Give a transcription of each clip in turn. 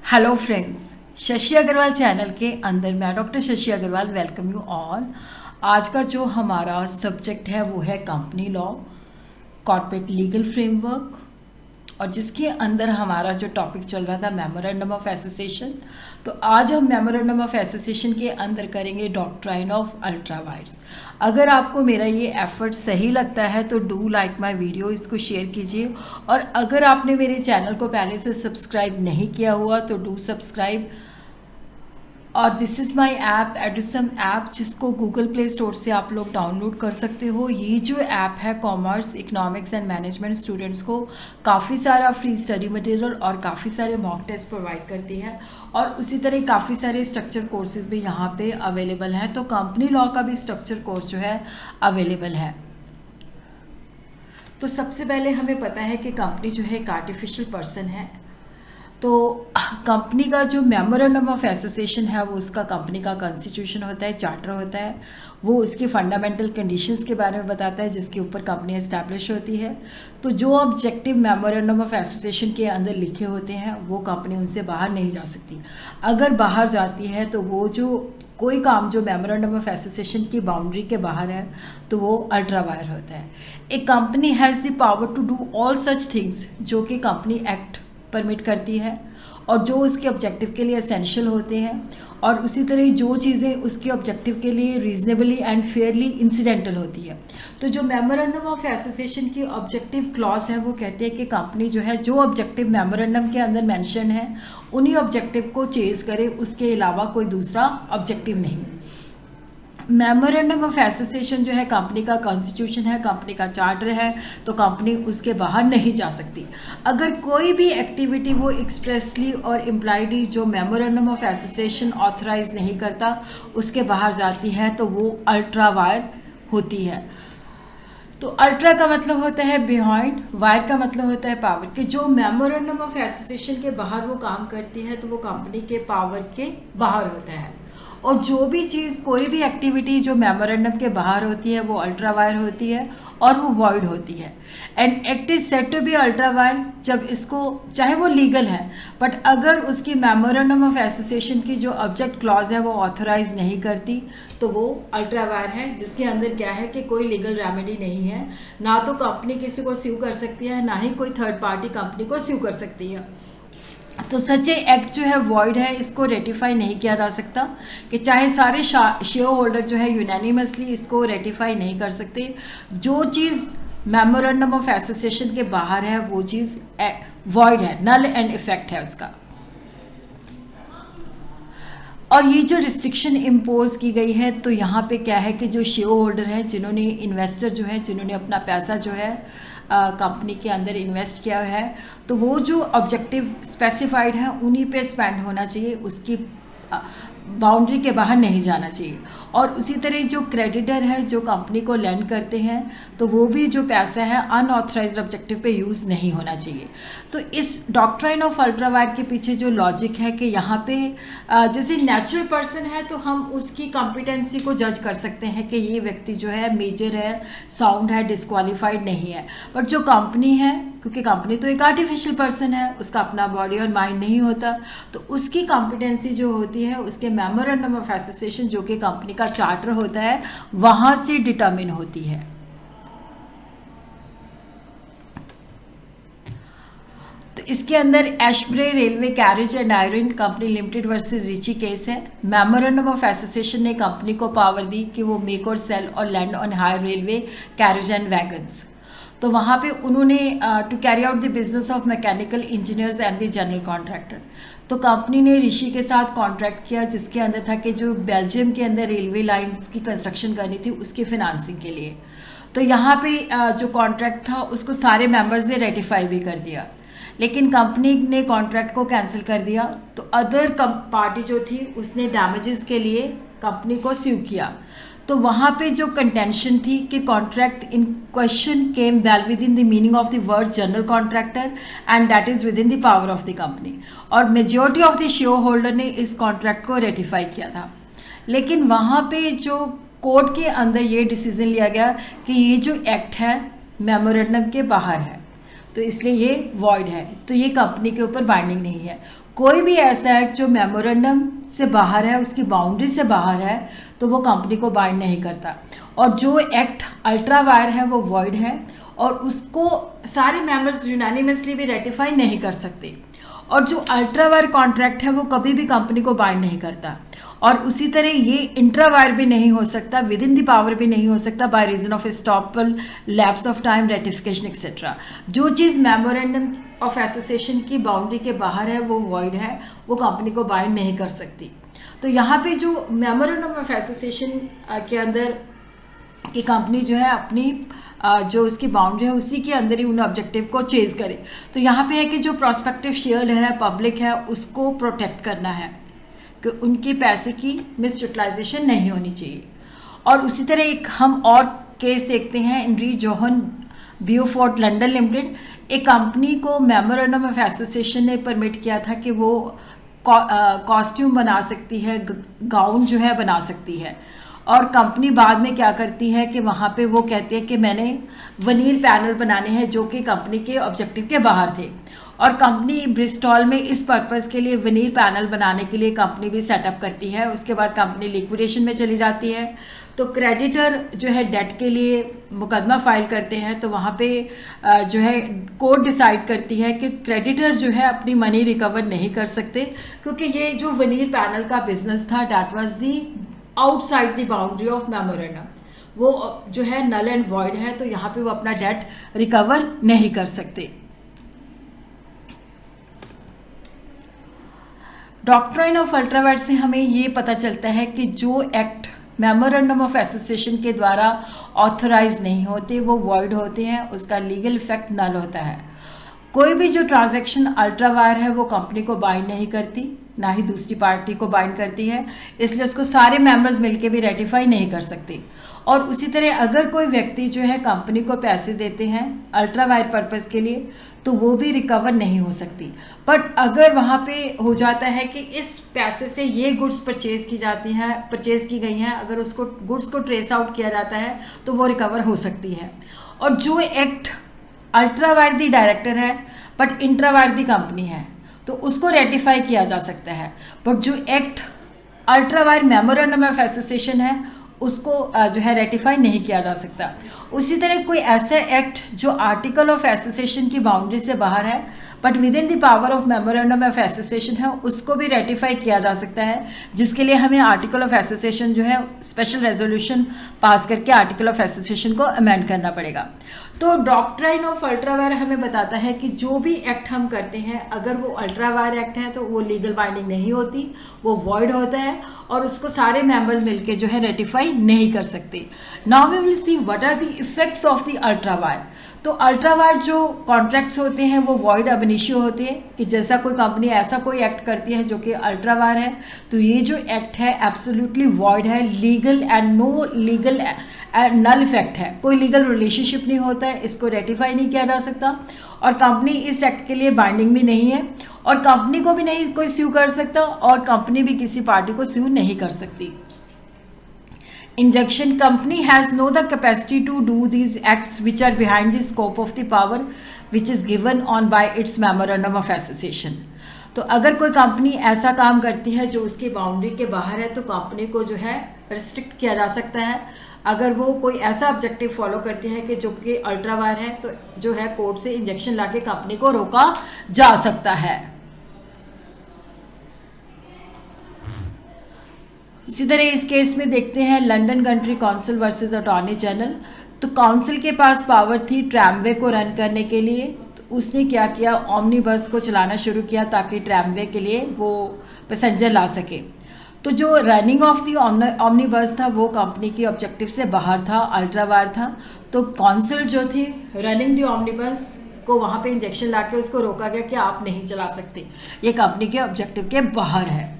Hello friends, Shashi Agarwal channel के अंदर मैं doctor Shashi Agarwal welcome you all. आज का जो हमारा सब्जेक्ट है वो है company law, corporate legal framework, और जिसके अंदर हमारा जो टॉपिक चल रहा था मेमोरेंडम ऑफ एसोसिएशन। तो आज हम मेमोरेंडम ऑफ एसोसिएशन के अंदर करेंगे डॉक्ट्राइन ऑफ अल्ट्रा वायर्स। अगर आपको मेरा ये एफर्ट सही लगता है तो डू लाइक माय वीडियो, इसको शेयर कीजिए। और अगर आपने मेरे चैनल को पहले से सब्सक्राइब नहीं किया हुआ तो डू सब्सक्राइब। और this is my app Edusum app, जिसको गूगल प्ले स्टोर से आप लोग डाउनलोड कर सकते हो। ये जो ऐप है commerce, economics and management students को काफ़ी सारा फ्री स्टडी मटेरियल और काफ़ी सारे मॉक टेस्ट प्रोवाइड करती है, और उसी तरह काफ़ी सारे स्ट्रक्चर कोर्सेज भी यहाँ पे अवेलेबल हैं। तो कंपनी लॉ का भी स्ट्रक्चर कोर्स जो है अवेलेबल है। तो सबसे पहले हमें पता है कि कंपनी जो है एक आर्टिफिशियल पर्सन है। तो कंपनी का जो मेमोरेंडम ऑफ एसोसिएशन है वो उसका कंपनी का कॉन्स्टिट्यूशन होता है, चार्टर होता है। वो उसकी फंडामेंटल कंडीशंस के बारे में बताता है जिसके ऊपर कंपनी एस्टैब्लिश होती है। तो जो ऑब्जेक्टिव मेमोरेंडम ऑफ एसोसिएशन के अंदर लिखे होते हैं वो कंपनी उनसे बाहर नहीं जा सकती। अगर बाहर जाती है तो वो जो कोई काम जो मेमोरेंडम ऑफ एसोसिएशन की बाउंड्री के बाहर है तो वो अल्ट्रा वायर होता है। एक company has the power to do all such things जो कि कंपनी एक्ट परमिट करती है और जो उसके ऑब्जेक्टिव के लिए एसेंशियल होते हैं, और उसी तरह जो चीज़ें उसके ऑब्जेक्टिव के लिए रीजनेबली एंड फेयरली इंसिडेंटल होती है। तो जो मेमोरेंडम ऑफ एसोसिएशन की ऑब्जेक्टिव क्लॉज है वो कहते हैं कि कंपनी जो है जो ऑब्जेक्टिव मेमोरेंडम के अंदर मेंशन है उन्हीं ऑब्जेक्टिव को चेज करे, उसके अलावा कोई दूसरा ऑब्जेक्टिव नहीं। मेमोरेंडम ऑफ एसोसिएशन जो है कंपनी का कॉन्स्टिट्यूशन है, कंपनी का चार्टर है, तो कंपनी उसके बाहर नहीं जा सकती। अगर कोई भी एक्टिविटी वो एक्सप्रेसली और इम्प्लाइडली जो मेमोरेंडम ऑफ एसोसिएशन ऑथराइज नहीं करता उसके बाहर जाती है तो वो अल्ट्रा वायर होती है। तो अल्ट्रा का मतलब होता है बिहाइंड, वायर का मतलब होता है पावर। कि जो मेमोरेंडम ऑफ एसोसिएशन के बाहर वो काम करती है तो वो कंपनी के पावर के बाहर होता है। और जो भी चीज़, कोई भी एक्टिविटी जो मेमोरेंडम के बाहर होती है वो अल्ट्रा वायर होती है और वो वॉइड होती है। And act is said to be ultra vires जब इसको, चाहे वो लीगल है, बट अगर उसकी मेमोरेंडम ऑफ एसोसिएशन की जो ऑब्जेक्ट क्लॉज है वो ऑथराइज नहीं करती तो वो अल्ट्रा वायर है, जिसके अंदर क्या है कि कोई लीगल रेमेडी नहीं है। ना तो कंपनी किसी को स्यू कर सकती है, ना ही कोई थर्ड पार्टी कंपनी को स्यू कर सकती है। तो सच एक्ट जो है वॉइड है, इसको रेटिफाई नहीं किया जा सकता। कि चाहे सारे शेयर होल्डर जो है यूनानिमसली इसको रेटिफाई नहीं कर सकते। जो चीज़ मेमोरेंडम ऑफ एसोसिएशन के बाहर है वो चीज़ वॉइड है, नल एंड इफेक्ट है उसका। और ये जो रिस्ट्रिक्शन इम्पोज की गई है तो यहाँ पे क्या है कि जो शेयर होल्डर हैं, जिन्होंने इन्वेस्टर जो है, जिन्होंने अपना पैसा जो है कंपनी के अंदर इन्वेस्ट किया है, तो वो जो ऑब्जेक्टिव स्पेसिफाइड है उन्हीं पे स्पेंड होना चाहिए, उसकी बाउंड्री के बाहर नहीं जाना चाहिए। और उसी तरह जो क्रेडिटर है जो कंपनी को लेंड करते हैं तो वो भी जो पैसा है अनऑथराइज्ड ऑब्जेक्टिव पे यूज़ नहीं होना चाहिए। तो इस डॉक्ट्राइन ऑफ अल्ट्रा वायर के पीछे जो लॉजिक है कि यहाँ पे जैसे नेचुरल पर्सन है तो हम उसकी कॉम्पिटेंसी को जज कर सकते हैं कि ये व्यक्ति जो है मेजर है, साउंड है, डिस्क्वालीफाइड नहीं है। बट जो कंपनी है, क्योंकि कंपनी तो एक आर्टिफिशियल पर्सन है, उसका अपना बॉडी और माइंड नहीं होता, तो उसकी कॉम्पिटेंसी जो होती है उसके मेमोरेंडम ऑफ एसोसिएशन जो कि कंपनी का चार्टर होता है वहां से डिटरमिन होती है। तो इसके अंदर Ashbury Railway carriage and Iron Company Limited versus Riche case है। मेमोरेंडम ऑफ एसोसिएशन ने कंपनी को पावर दी कि वो मेक और सेल और lend on hire railway carriage and wagons. तो वहाँ पे उन्होंने to carry out the business of mechanical engineers and the general contractor. तो कंपनी ने ऋषि के साथ कॉन्ट्रैक्ट किया जिसके अंदर था कि जो बेल्जियम के अंदर रेलवे लाइंस की कंस्ट्रक्शन करनी थी उसकी फिनांसिंग के लिए। तो यहाँ पे जो कॉन्ट्रैक्ट था उसको सारे मेंबर्स ने रेटिफाई भी कर दिया, लेकिन कंपनी ने कॉन्ट्रैक्ट को कैंसिल कर दिया। तो अदर पार्टी जो थी उसने डैमेजेस के लिए कंपनी को स्यू किया। तो वहाँ पे जो कंटेंशन थी कि contract in question came well within the meaning of the word general contractor and that is within the power of the company. और majority of the shareholder ने इस कॉन्ट्रैक्ट को ratify किया था। लेकिन वहाँ पे जो कोर्ट के अंदर ये डिसीजन लिया गया कि ये जो एक्ट है मेमोरेंडम के बाहर है, तो इसलिए ये वॉइड है, तो ये कंपनी के ऊपर बाइंडिंग नहीं है। कोई भी ऐसा एक्ट जो मेमोरेंडम से बाहर है, उसकी बाउंड्री से बाहर है, तो वो कंपनी को बाइंड नहीं करता। और जो एक्ट अल्ट्रा वायर है वो वॉइड है और उसको सारे मेंबर्स यूनानिमसली भी रेटिफाई नहीं कर सकते। और जो अल्ट्रा वायर कॉन्ट्रैक्ट है वो कभी भी कंपनी को बाइंड नहीं करता। और उसी तरह ये इंट्रा वायर भी नहीं हो सकता, विद इन द पावर भी नहीं हो सकता by reason of estoppel, lapse of time, ratification etcetera. जो चीज़ मेमोरेंडम ऑफ एसोसिएशन की बाउंड्री के बाहर है वो वॉइड है, वो कंपनी को बाइंड नहीं कर सकती। तो यहाँ पे जो मेमोरेंडम ऑफ एसोसिएशन के अंदर कि कंपनी जो है अपनी जो उसकी बाउंड्री है उसी के अंदर ही उन ऑब्जेक्टिव को चेज करे। तो यहाँ पे है कि जो प्रोस्पेक्टिव शेयर है, पब्लिक है, उसको प्रोटेक्ट करना है कि उनके पैसे की मिस यूटिलाइजेशन नहीं होनी चाहिए। और उसी तरह एक हम और केस देखते हैं, इनरी जोहन बियोफोर्ट लंदन लिमिटेड। एक कंपनी को मेमोरेंडम ऑफ एसोसिएशन ने परमिट किया था कि वो कॉस्ट्यूम बना सकती है, गाउन जो है बना सकती है। और कंपनी बाद में क्या करती है कि वहाँ पे वो कहती है कि मैंने वनीर पैनल बनाने हैं जो कि कंपनी के ऑब्जेक्टिव के बाहर थे। और कंपनी ब्रिस्टॉल में इस पर्पज़ के लिए वनीर पैनल बनाने के लिए कंपनी भी सेटअप करती है। उसके बाद कंपनी लिक्विडेशन में चली जाती है। तो क्रेडिटर जो है डेट के लिए मुकदमा फाइल करते हैं। तो वहाँ पे जो है कोर्ट डिसाइड करती है कि क्रेडिटर जो है अपनी मनी रिकवर नहीं कर सकते, क्योंकि ये जो वनीर पैनल का बिजनेस था that was the outside the boundary of memorandum, वो जो है नल एंड वॉइड है। तो यहाँ पे वो अपना डेट रिकवर नहीं कर सकते। डॉक्ट्राइन ऑफ अल्ट्रा वायर से हमें ये पता चलता है कि जो एक्ट मेमोरेंडम ऑफ एसोसिएशन के द्वारा ऑथराइज नहीं होते वो वॉइड होते हैं, उसका लीगल इफेक्ट नल होता है। कोई भी जो ट्रांजैक्शन अल्ट्रा वायर है वो कंपनी को बाइंड नहीं करती, ना ही दूसरी पार्टी को बाइंड करती है, इसलिए उसको सारे मेंबर्स मिलके भी रेटिफाई नहीं कर सकते। और उसी तरह अगर कोई व्यक्ति जो है कंपनी को पैसे देते हैं अल्ट्रा वायर पर्पज़ के लिए तो वो भी रिकवर नहीं हो सकती। बट अगर वहाँ पे हो जाता है कि इस पैसे से ये गुड्स परचेज की गई हैं, अगर उसको गुड्स को ट्रेस आउट किया जाता है तो वो रिकवर हो सकती है। और जो act ultra vires the director है but intra vires the company है तो उसको रेटिफाई किया जा सकता है। बट जो act ultra wire memorandum of association है उसको जो है रेटिफाई नहीं किया जा सकता। उसी तरह कोई ऐसा एक्ट जो आर्टिकल ऑफ एसोसिएशन की बाउंड्री से बाहर है but with in the power of memorandum of association है उसको भी रेटिफाई किया जा सकता है, जिसके लिए हमें आर्टिकल ऑफ एसोसिएशन जो है स्पेशल रेजोल्यूशन पास करके आर्टिकल ऑफ एसोसिएशन को अमेंड करना पड़ेगा। तो डॉक्ट्राइन ऑफ अल्ट्रा वायर हमें बताता है कि जो भी एक्ट हम करते हैं अगर वो अल्ट्रा वायर एक्ट है तो वो लीगल बाइंडिंग नहीं होती, वो वॉइड होता है और उसको सारे मेंबर्स मिलके जो है रेटिफाई नहीं कर सकते। Now we will see what are the effects of the ultra vires. तो अल्ट्रा वायर जो कॉन्ट्रैक्ट्स होते हैं वो वॉइड अब इनिशियो होते हैं कि जैसा कोई कंपनी ऐसा कोई एक्ट करती है जो कि अल्ट्रा वायर है तो ये जो एक्ट है एब्सोल्युटली वॉइड है, legal and no legal null effect है, कोई लीगल रिलेशनशिप नहीं होता है, इसको रेटिफाई नहीं किया जा सकता और कंपनी इस एक्ट के लिए बाइंडिंग भी नहीं है और कंपनी को भी नहीं कोई स्यू कर सकता और कंपनी भी किसी पार्टी को स्यू नहीं कर सकती। Injunction company has no the capacity to do these acts which are behind the scope of the power which is given on by its memorandum of association। तो अगर कोई कंपनी ऐसा काम करती है जो उसकी बाउंड्री के बाहर है तो कंपनी को जो है रिस्ट्रिक्ट किया जा सकता है। अगर वो कोई ऐसा ऑब्जेक्टिव फॉलो करती है कि जो कि अल्ट्रा वायर है तो जो है कोर्ट से इंजेक्शन लाके कंपनी को रोका जा सकता है। इसी तरह इस केस में देखते हैं London country council versus attorney general. तो काउंसिल के पास पावर थी ट्रैमवे को रन करने के लिए, तो उसने क्या किया, ओमनी बस को चलाना शुरू किया ताकि ट्रैमवे के लिए वो पैसेंजर ला सके। तो जो रनिंग ऑफ दी ओमनी बस था वो कंपनी की ऑब्जेक्टिव से बाहर था, अल्ट्रा वायर था। तो काउंसिल जो थी रनिंग दी ओमनी बस को वहाँ पे इंजेक्शन लाके उसको रोका गया कि आप नहीं चला सकते, ये कंपनी के ऑब्जेक्टिव के बाहर है।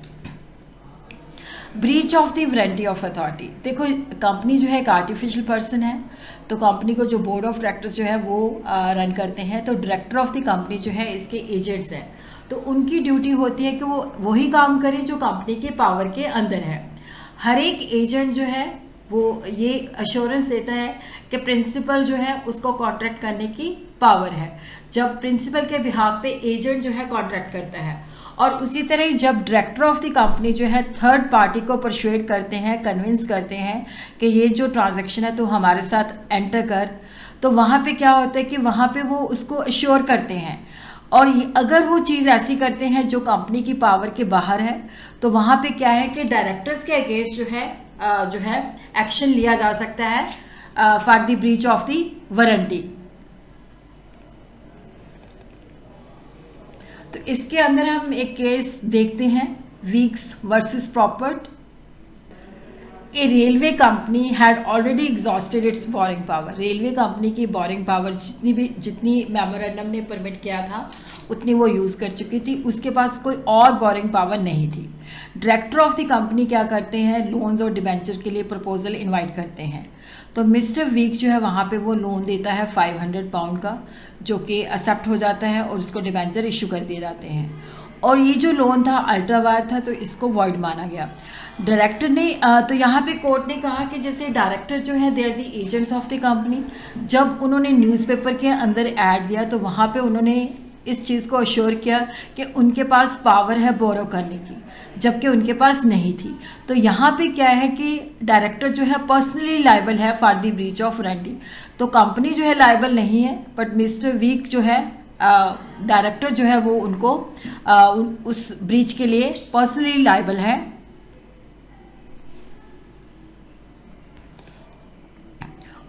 Breach of the warranty of authority. देखो कंपनी जो है एक आर्टिफिशियल पर्सन है तो कंपनी को जो बोर्ड ऑफ डायरेक्टर्स जो है वो रन करते हैं, तो डायरेक्टर ऑफ द कंपनी जो है इसके एजेंट्स हैं, तो उनकी ड्यूटी होती है कि वो वही काम करे जो कंपनी के पावर के अंदर है। हर एक एजेंट जो है वो ये अश्योरेंस देता है कि प्रिंसिपल जो है उसको कॉन्ट्रैक्ट करने की पावर है। जब प्रिंसिपल के बिहाफ पे एजेंट जो है कॉन्ट्रैक्ट करता है और उसी तरह जब डायरेक्टर ऑफ द कंपनी जो है थर्ड पार्टी को परसुएड करते हैं, कन्विंस करते हैं कि ये जो ट्रांजैक्शन है तो हमारे साथ एंटर कर, तो वहाँ पे क्या होता है कि वहाँ पे वो उसको अश्योर करते हैं। और अगर वो चीज़ ऐसी करते हैं जो कंपनी की पावर के बाहर है, तो वहाँ पे क्या है कि डायरेक्टर्स के अगेंस्ट जो है एक्शन लिया जा सकता है for the breach of the warranty. तो इसके अंदर हम एक केस देखते हैं, weeks versus प्रॉपर्ट। A railway company had already exhausted it's boring power. Railway company की बोरिंग पावर जितनी मेमोरेंडम ने परमिट किया था उतनी वो यूज़ कर चुकी थी, उसके पास कोई और बोरिंग पावर नहीं थी। डायरेक्टर ऑफ द कंपनी क्या करते हैं, लोन्स और डिबेंचर के लिए प्रपोजल इनवाइट करते हैं। तो मिस्टर वीक जो है वहाँ पे वो लोन देता है 500 पाउंड का, जो कि एक्सेप्ट हो जाता है और उसको डिबेंचर इशू कर दिए जाते हैं। और ये जो लोन था अल्ट्रा वायर था, तो इसको वॉइड माना गया। डायरेक्टर ने तो यहाँ पे कोर्ट ने कहा कि जैसे डायरेक्टर जो है they are the agents of the company. जब उन्होंने न्यूज़पेपर के अंदर ऐड दिया तो वहाँ पे उन्होंने इस चीज़ को अश्योर किया कि उनके पास पावर है बोरो करने की, जबकि उनके पास नहीं थी। तो यहाँ पे क्या है कि डायरेक्टर जो है पर्सनली लायबल है for the breach of warranty. तो कंपनी जो है लायबल नहीं है, बट मिस्टर वीक जो है डायरेक्टर जो है वो उनको उस ब्रीच के लिए पर्सनली लायबल है।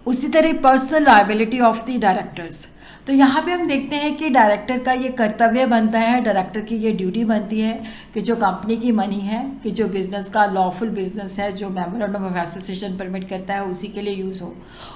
उसी तरह personal liability of the directors. तो यहाँ पे हम देखते हैं कि डायरेक्टर का ये कर्तव्य बनता है, डायरेक्टर की ये ड्यूटी बनती है कि जो कंपनी की मनी है, कि जो बिज़नेस का लॉफुल बिज़नेस है, जो मेमोरेंडम ऑफ एसोसिएशन परमिट करता है उसी के लिए यूज़ हो।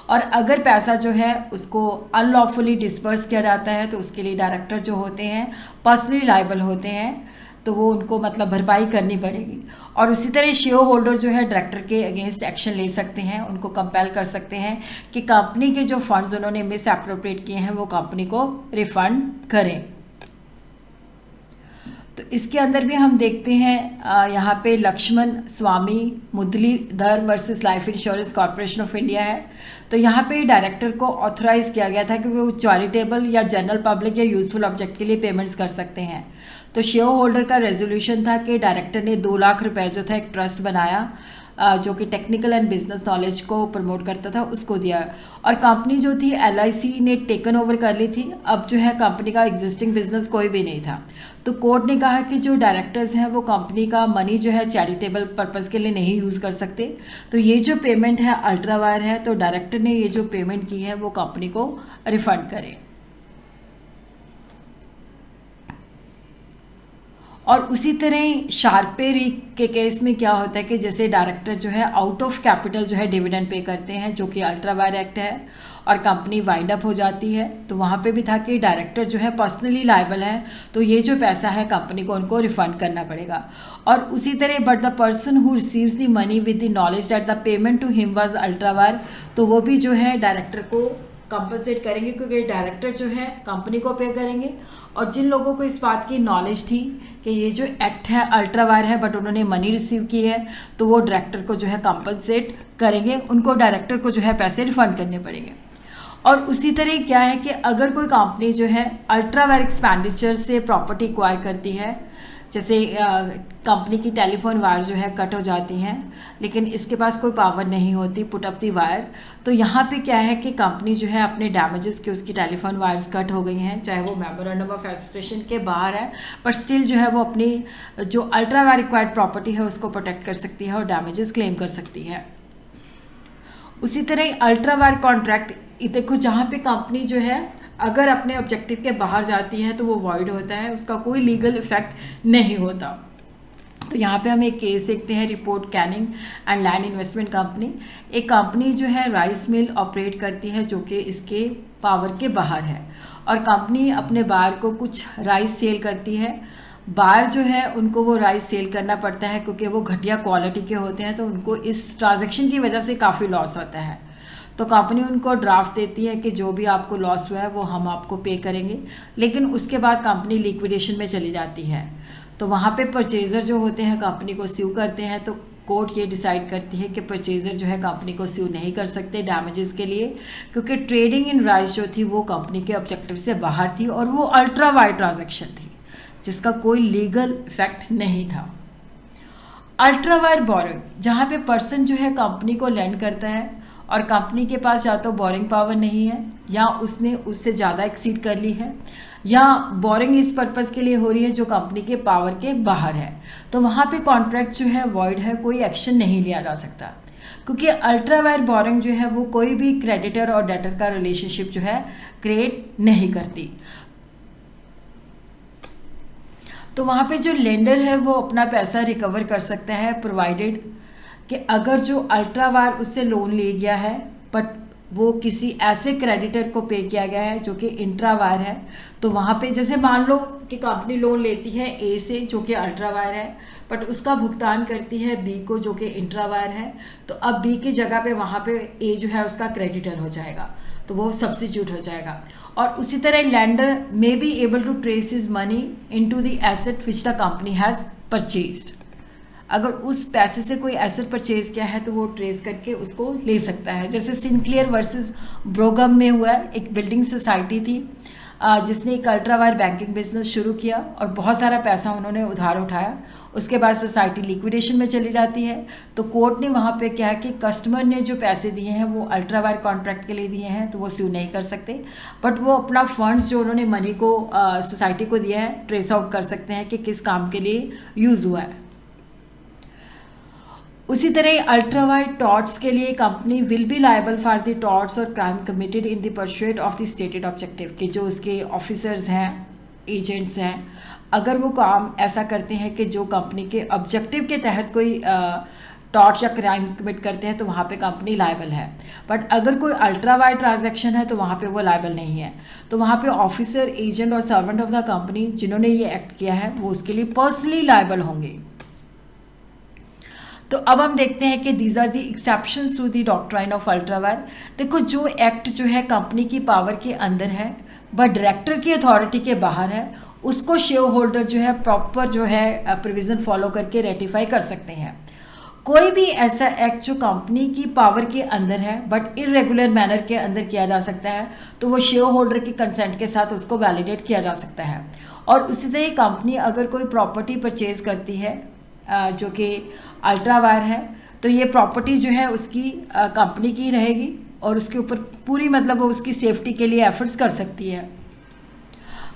और अगर पैसा जो है उसको अनलॉफुली डिस्पर्स किया जाता है तो उसके लिए डायरेक्टर जो होते हैं पर्सनली लायबल होते हैं, तो वो उनको मतलब भरपाई करनी पड़ेगी। और उसी तरह शेयर होल्डर जो है डायरेक्टर के अगेंस्ट एक्शन ले सकते हैं, उनको कंपेल कर सकते हैं कि कंपनी के जो फंड्स उन्होंने मिस एप्रोप्रिएट किए हैं वो कंपनी को रिफंड करें। तो इसके अंदर भी हम देखते हैं यहाँ पे Lakshman Swami Muralidhar versus life insurance corporation of India है। तो यहाँ पे डायरेक्टर को ऑथराइज किया गया था कि वो चैरिटेबल या जनरल पब्लिक या यूजफुल ऑब्जेक्ट के लिए पेमेंट्स कर सकते हैं। तो शेयर होल्डर का रेजोल्यूशन था कि डायरेक्टर ने 2 लाख रुपए जो था एक ट्रस्ट बनाया जो कि टेक्निकल एंड बिजनेस नॉलेज को प्रमोट करता था, उसको दिया। और कंपनी जो थी LIC ने टेकन ओवर कर ली थी। अब जो है कंपनी का एग्जिस्टिंग बिजनेस कोई भी नहीं था। तो कोर्ट ने कहा कि जो डायरेक्टर्स हैं वो कंपनी का मनी जो है चैरिटेबल पर्पज़ के लिए नहीं यूज़ कर सकते। तो ये जो पेमेंट है अल्ट्रा वायर है, तो डायरेक्टर ने ये जो पेमेंट की है वो कंपनी को रिफंड करे। और उसी तरह शार्पे रीक के केस में क्या होता है कि जैसे डायरेक्टर जो है आउट ऑफ कैपिटल जो है डिविडेंड पे करते हैं, जो कि अल्ट्रा वायर एक्ट है, और कंपनी वाइंड अप हो जाती है। तो वहाँ पे भी था कि डायरेक्टर जो है पर्सनली लायबल है, तो ये जो पैसा है कंपनी को उनको रिफंड करना पड़ेगा। और उसी तरह but the person who receives the money with the knowledge that the payment to him was ultra vires, तो वो भी जो है डायरेक्टर को कंपनसेट करेंगे, क्योंकि डायरेक्टर जो है कंपनी को पे करेंगे। और जिन लोगों को इस बात की नॉलेज थी कि ये जो एक्ट है अल्ट्रा वायर है बट उन्होंने मनी रिसीव की है, तो वो डायरेक्टर को जो है कंपनसेट करेंगे, उनको डायरेक्टर को जो है पैसे रिफंड करने पड़ेंगे। और उसी तरह क्या है कि अगर कोई कंपनी जो है अल्ट्रा वायर एक्सपेंडिचर से प्रॉपर्टी एक्वायर करती है, जैसे कंपनी की टेलीफोन वायर जो है कट हो जाती हैं, लेकिन इसके पास कोई पावर नहीं होती पुट अप दी वायर, तो यहाँ पे क्या है कि कंपनी जो है अपने डैमेजेस के उसकी टेलीफोन वायर्स कट हो गई हैं, चाहे वो मेमोरेंडम ऑफ एसोसिएशन के बाहर है, पर स्टिल जो है वो अपनी जो अल्ट्रा वायर रिक्वायर्ड प्रॉपर्टी है उसको प्रोटेक्ट कर सकती है और डैमेजेस क्लेम कर सकती है। उसी तरह अल्ट्रा वायर कॉन्ट्रैक्ट देखो, जहाँ पे कंपनी जो है अगर अपने ऑब्जेक्टिव के बाहर जाती है तो वो वॉइड होता है, उसका कोई लीगल इफेक्ट नहीं होता। तो यहाँ पे हम एक केस देखते हैं, report Canning and land investment company. एक कंपनी जो है राइस मिल ऑपरेट करती है जो कि इसके पावर के बाहर है, और कंपनी अपने बायर को कुछ राइस सेल करती है। बायर जो है उनको वो राइस सेल करना पड़ता है क्योंकि वो घटिया क्वालिटी के होते हैं, तो उनको इस ट्रांजैक्शन की वजह से काफ़ी लॉस होता है। तो कंपनी उनको ड्राफ्ट देती है कि जो भी आपको लॉस हुआ है वो हम आपको पे करेंगे, लेकिन उसके बाद कंपनी लिक्विडेशन में चली जाती है। तो वहाँ पे परचेज़र जो होते हैं कंपनी को स्यू करते हैं, तो कोर्ट ये डिसाइड करती है कि परचेज़र जो है कंपनी को स्यू नहीं कर सकते डैमेजेस के लिए, क्योंकि ट्रेडिंग इन राइस जो थी वो कंपनी के ऑब्जेक्टिव से बाहर थी और वो अल्ट्रा वाइड ट्रांजैक्शन थी। जिसका कोई लीगल इफेक्ट नहीं था। अल्ट्रा वायर बोरिंग, जहाँ पे पर्सन जो है कंपनी को लैंड करता है और कंपनी के पास या तो बोरिंग पावर नहीं है या उसने उससे ज़्यादा एक्सीड कर ली है, या बोरिंग इस पर्पज़ के लिए हो रही है जो कंपनी के पावर के बाहर है, तो वहाँ पे कॉन्ट्रैक्ट जो है वॉइड है, कोई एक्शन नहीं लिया जा सकता, क्योंकि अल्ट्रा वायर बोरिंग जो है वो कोई भी क्रेडिटर और डेटर का रिलेशनशिप जो है क्रिएट नहीं करती। तो वहाँ पे जो लेंडर है वो अपना पैसा रिकवर कर सकता है, प्रोवाइडेड कि अगर जो अल्ट्रा वायर उससे लोन ले गया है बट वो किसी ऐसे क्रेडिटर को पे किया गया है जो कि इंट्रा वायर है, तो वहाँ पे जैसे मान लो कि कंपनी लोन लेती है ए से जो कि अल्ट्रा वायर है, बट उसका भुगतान करती है बी को जो कि इंट्रा वायर है, तो अब बी की जगह पे वहाँ पे ए जो है उसका क्रेडिटर हो जाएगा, तो वो सब्स्टिट्यूट हो जाएगा। और उसी तरह lender may be able to trace his money into the asset which the company has purchased. अगर उस पैसे से कोई एसेट परचेज किया है तो वो ट्रेस करके उसको ले सकता है। जैसे सिंक्लियर वर्सेस ब्रोगम में हुआ है, एक बिल्डिंग सोसाइटी थी जिसने एक अल्ट्रा वायर बैंकिंग बिजनेस शुरू किया और बहुत सारा पैसा उन्होंने उधार उठाया, उसके बाद सोसाइटी लिक्विडेशन में चली जाती है, तो कोर्ट ने वहाँ पे क्या कि कस्टमर ने जो पैसे दिए हैं वो अल्ट्रा वायर कॉन्ट्रैक्ट के लिए दिए हैं तो वो स्यू नहीं कर सकते, बट वो अपना फंड्स जो उन्होंने मनी को सोसाइटी को दिया है ट्रेस आउट कर सकते हैं कि किस काम के लिए यूज़ हुआ है। उसी तरह अल्ट्रा वायर टॉर्ट्स के लिए company will be liable for the torts और crime committed in the pursuit of the stated objective, कि जो उसके ऑफिसर्स हैं, एजेंट्स हैं, अगर वो काम ऐसा करते हैं कि जो कंपनी के ऑब्जेक्टिव के तहत कोई टॉर्ट्स या क्राइम कमिट करते हैं तो वहाँ पे कंपनी लायबल है, बट अगर कोई अल्ट्रा वायर ट्रांजैक्शन है तो वहाँ पे वो लायबल नहीं है। तो वहाँ पे ऑफिसर, एजेंट और सर्वेंट ऑफ द कंपनी जिन्होंने ये एक्ट किया है वो उसके लिए पर्सनली लायबल होंगे। तो अब हम देखते हैं कि these are the exceptions to the doctrine of ultra vires. देखो, जो एक्ट जो है कंपनी की पावर के अंदर है बट डायरेक्टर की अथॉरिटी के बाहर है, उसको शेयर होल्डर जो है प्रॉपर जो है प्रोविज़न फॉलो करके रेटिफाई कर सकते हैं। कोई भी ऐसा एक्ट जो कंपनी की पावर के अंदर है बट इरेगुलर मैनर के अंदर किया जा सकता है तो वो शेयर होल्डर के कंसेंट के साथ उसको वैलिडेट किया जा सकता है। और उसी तरह कंपनी अगर कोई प्रॉपर्टी परचेज करती है जो कि अल्ट्रा वायर है, तो ये प्रॉपर्टी जो है उसकी कंपनी की रहेगी और उसके ऊपर पूरी मतलब वो उसकी सेफ्टी के लिए एफर्ट्स कर सकती है।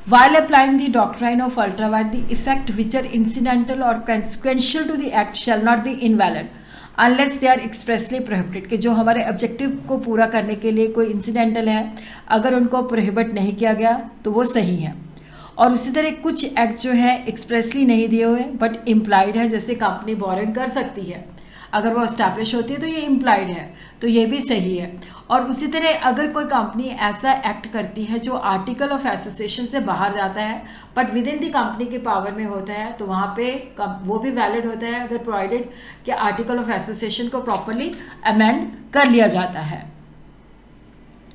While applying the doctrine of ultra wire, the effect which are incidental or consequential to the act shall not be invalid unless they are expressly prohibited, कि जो हमारे ऑब्जेक्टिव को पूरा करने के लिए कोई इंसिडेंटल है अगर उनको प्रोहिबिट नहीं किया गया तो वो सही है। और उसी तरह कुछ एक्ट जो है एक्सप्रेसली नहीं दिए हुए बट इम्प्लाइड है, जैसे कंपनी बोरिंग कर सकती है, अगर वो एस्टैब्लिश होती है तो ये इम्प्लाइड है, तो ये भी सही है। और उसी तरह अगर कोई कंपनी ऐसा एक्ट करती है जो आर्टिकल ऑफ एसोसिएशन से बाहर जाता है but with in the company के पावर में होता है तो वहाँ पे वो भी वैलिड होता है अगर प्रोवाइडेड कि आर्टिकल ऑफ एसोसिएशन को प्रॉपरली अमेंड कर लिया जाता है।